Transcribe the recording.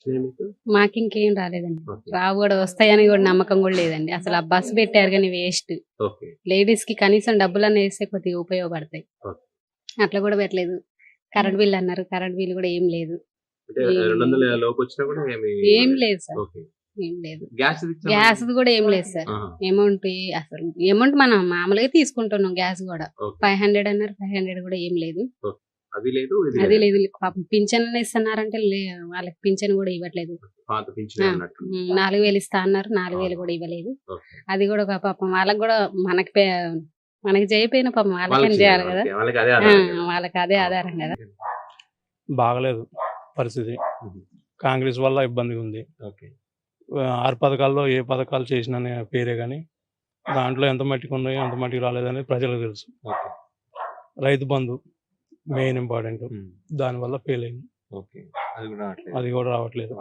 వచ్చినాయా మీకు? మాకు ఇంకేం రాలేదండి. ఓకే. రావు కూడా వస్తాయని కూడా నమ్మకం కూడా లేదండి. అసలు ఆ బస్సు పెట్టారు కానీ వేస్ట్. ఓకే. లేడీస్ కి కనీసం డబ్బులన్నా వేస్తే కొద్దిగా ఉపయోగపడతాయి. ఓకే. అట్లా కూడా పెట్టలేదు. కరెంట్ బిల్ అన్నారు. కరెంట్ బిల్ కూడా ఏం లేదు. అంటే ఏం 200 లోపు వచ్చినా కూడా ఏం లేదు సార్. ఓకే. ఏం లేదు. గ్యాస్ గ్యాస్ కూడా ఏం లేదు సార్. అమౌంట్ అసలు అమౌంట్ మనం మామూలుగా తీసుకుంటున్నాం గ్యాస్ కూడా. 500 అన్నారు. 500 కూడా ఏం లేదు. అది లేదు, అది లేదు. పాపం పింఛన్ ఇస్తున్నారంటే వాళ్ళకి పింఛన్ కూడా ఇవ్వట్లేదు. పాత పింఛన్ అన్నట్టు 4000 ఇస్తా అన్నారు. 4000 కూడా ఇవ్వలేదు. అది కూడా పాపం వాళ్ళకి కూడా మనకి చేయపోయిన పాపం వాళ్ళకని చేయాలి కదా. వాళ్ళకి అదే ఆధారం కదా. బాగలేదు పరిస్థితి. కాంగ్రెస్ వల్ల ఇబ్బందిగా ఉంది. 6 పథకాల్లో ఏ పథకాలు చేసినా పేరే కానీ దాంట్లో ఎంత మట్టికి ఉన్నాయో అంత మట్టికి రాలేదని ప్రజలకు తెలుసు. రైతు బంధు మెయిన్ ఇంపార్టెంట్, దానివల్ల ఫెయిల్ అయింది. అది కూడా రావట్లేదు.